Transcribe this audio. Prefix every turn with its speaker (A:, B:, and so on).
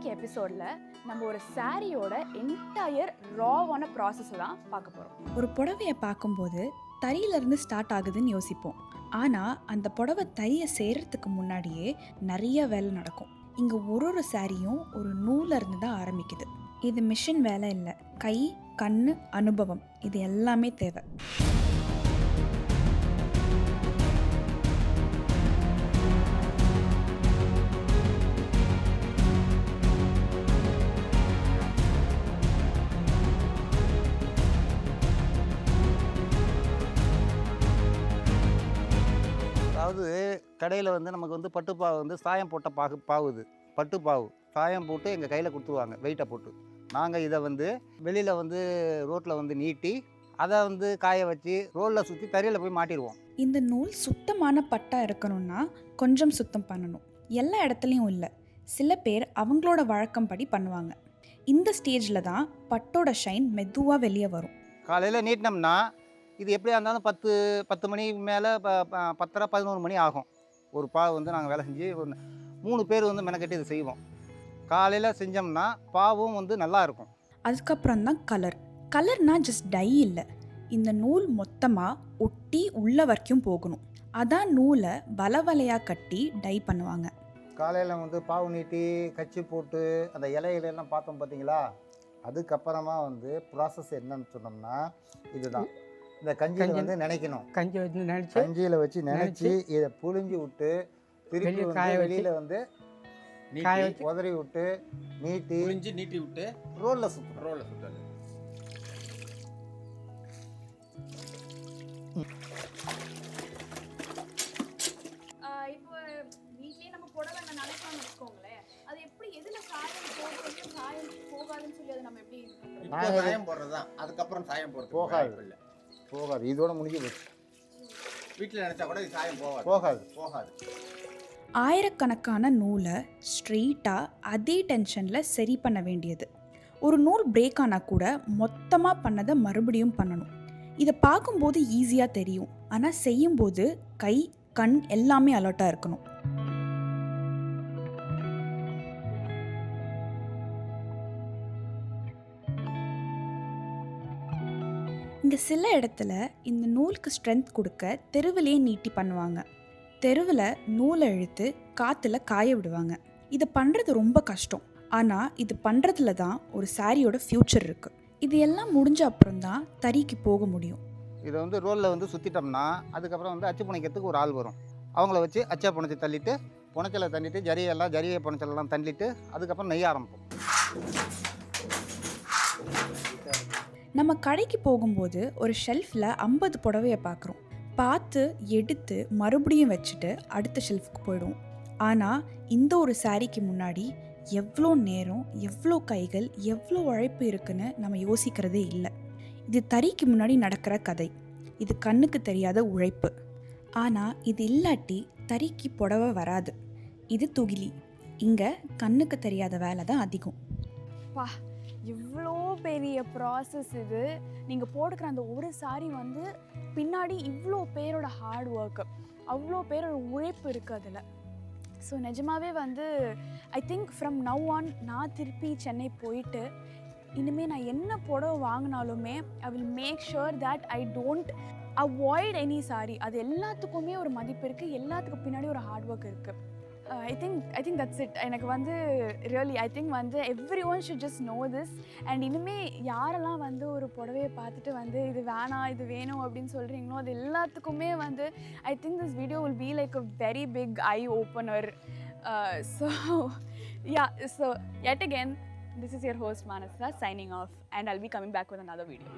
A: இன்னைக்கு எபிசோட்ல நம்ம ஒரு சாரியோட என்டையர் ராவான ப்ராசஸை தான் பார்க்க போகிறோம்.
B: ஒரு புடவையை பார்க்கும்போது தறியிலேருந்து ஸ்டார்ட் ஆகுதுன்னு யோசிப்போம். ஆனால் அந்த புடவை தறியை செய்கிறதுக்கு முன்னாடியே நிறைய வேலை நடக்கும். இங்கே ஒரு சாரியும் ஒரு நூலிருந்து தான் ஆரம்பிக்குது. இது மிஷின் வேலை இல்லை, கை, கண், அனுபவம் இது எல்லாமே தேவை.
C: அதாவது கடையில் நமக்கு பட்டுப்பாவு சாயம் போட்ட பாவுது பட்டுப்பாவு சாயம் போட்டு எங்கள் கையில் கொடுத்துருவாங்க வெயிட்டை போட்டு. நாங்கள் இதை வெளியில் ரோட்டில் நீட்டி அதை காய வச்சு ரோலில் சுற்றி தறியில் போய் மாட்டிடுவோம்.
B: இந்த நூல் சுத்தமான பட்டா இருக்கணும்னா கொஞ்சம் சுத்தம் பண்ணணும். எல்லா இடத்துலையும் இல்லை, சில பேர் அவங்களோட வழக்கம் படி பண்ணுவாங்க. இந்த ஸ்டேஜில் தான் பட்டோட ஷைன் மெதுவாக வெளியே வரும்.
C: காலையில் நீட்டினோம்னா இது எப்படியா இருந்தாலும் 10 மணி மேலே 10:30 11 மணி ஆகும். ஒரு பாவு நாங்கள் வேலை செஞ்சு 3 பேர் மெனக்கட்டி இது செய்வோம். காலையில் செஞ்சோம்னா பாவும் நல்லா இருக்கும்.
B: அதுக்கப்புறம் தான் கலர்னா ஜஸ்ட் டை இல்லை, இந்த நூல் மொத்தமாக ஒட்டி உள்ள வரைக்கும் போகணும். அதான் நூலை வலையாக கட்டி டை பண்ணுவாங்க.
C: காலையில் பாவு நீட்டி கச்சி போட்டு அந்த இலையிலெல்லாம் பார்த்தோம் பார்த்தீங்களா. அதுக்கப்புறமா ப்ராசஸ் என்னன்னு சொன்னோம்னா இதுதான். இந்த கஞ்சியில் நினைக்கணும். கஞ்சியில் வச்சு நினைச்சி இதை புழிஞ்சு விட்டு திருப்பி வெளியில் உதறி விட்டு நீட்டி விட்டு ரோலில் சுற்றுறது.
A: இப்போ வீட்லயே நம்ம புடவை நினைக்கணும்னு வச்சுக்கோங்களேன், அது எப்படி எதுல சாயம் போகும் சாயம் போகாதுன்னு சொல்லி அதை நம்ம எப்படி
D: சாயம் போடுறதுதான். அதுக்கப்புறம் சாயம் போடுறது
C: போகாது. இதோட முடிஞ்சு போச்சு.
D: வீட்டில் நினைச்சா கூட சாயம் போகாது.
B: ஆயிரக்கணக்கான நூலை ஸ்ட்ரெயிட்டாக அதே டென்ஷனில் சரி பண்ண வேண்டியது. ஒரு நூல் பிரேக் ஆனால் கூட மொத்தமாக பண்ணதை மறுபடியும் பண்ணணும். இதை பார்க்கும்போது ஈஸியாக தெரியும், ஆனால் செய்யும்போது கை, கண் எல்லாமே அலர்ட்டாக இருக்கணும். இங்கே சில இடத்துல இந்த நூலுக்கு ஸ்ட்ரென்த் கொடுக்க தெருவிலே நீட்டி பண்ணுவாங்க. தெருவில் நூலை இழுத்து காற்றுல காய விடுவாங்க. இதை பண்ணுறது ரொம்ப கஷ்டம், ஆனால் இது பண்ணுறதுல தான் ஒரு சாரியோட ஃப்யூச்சர் இருக்குது. இது எல்லாம் முடிஞ்ச அப்புறம் தான் தறிக்கு போக முடியும்.
C: இதை ரோலில் சுற்றிட்டோம்னா அதுக்கப்புறம் அச்சு புனைக்கிறதுக்கு ஒரு ஆள் வரும். அவங்கள வச்சு அச்சா புனைச்சி தள்ளிட்டு புனைச்சலை தள்ளிட்டு ஜரியை புனைச்சலெல்லாம் தள்ளிட்டு அதுக்கப்புறம் நெய்ய ஆரம்பிப்போம்.
B: நம்ம கடைக்கு போகும்போது ஒரு ஷெல்ஃபில் 50 புடவையை பார்க்குறோம். பார்த்து எடுத்து மறுபடியும் வச்சுட்டு அடுத்த ஷெல்ஃபுக்கு போயிடுவோம். ஆனால் இந்த ஒரு சாரிக்கு முன்னாடி எவ்வளோ நேரம், எவ்வளோ கைகள், எவ்வளோ உழைப்பு இருக்குன்னு நம்ம யோசிக்கிறதே இல்லை. இது தறிக்கு முன்னாடி நடக்கிற கதை. இது கண்ணுக்கு தெரியாத உழைப்பு. ஆனால் இது இல்லாட்டி தறிக்கு புடவை வராது. இது துகிலி. இங்கே கண்ணுக்கு தெரியாத வேலை தான் அதிகம்.
A: இவ்வளோ பெரிய ப்ராசஸ் இது. நீங்கள் போடுக்கிற அந்த ஒரு சாரி பின்னாடி இவ்வளோ பேரோட ஹார்ட் ஒர்க்கு, அவ்வளோ பேரோட உழைப்பு இருக்குது அதில். ஸோ நிஜமாகவே I think from now on நான் திருப்பி சென்னை போயிட்டு இனிமேல் நான் என்ன புடவை வாங்கினாலுமே I will make sure that I don't avoid any sari. அது எல்லாத்துக்குமே ஒரு மதிப்பு இருக்குது, எல்லாத்துக்கும் பின்னாடி ஒரு ஹார்ட் ஒர்க் இருக்குது. I think that's it. எனக்கு really I think everyone should just know this. and இனிமே யாரெல்லாம் ஒரு புடவையை பார்த்துட்டு இது வேணாம் இது வேணும் அப்படின்னு சொல்கிறீங்களோ அது எல்லாத்துக்குமே I think this video will be like a very big eye opener. So yeah, so yet again this is your host Manasa signing off, and I'll be coming back with another video.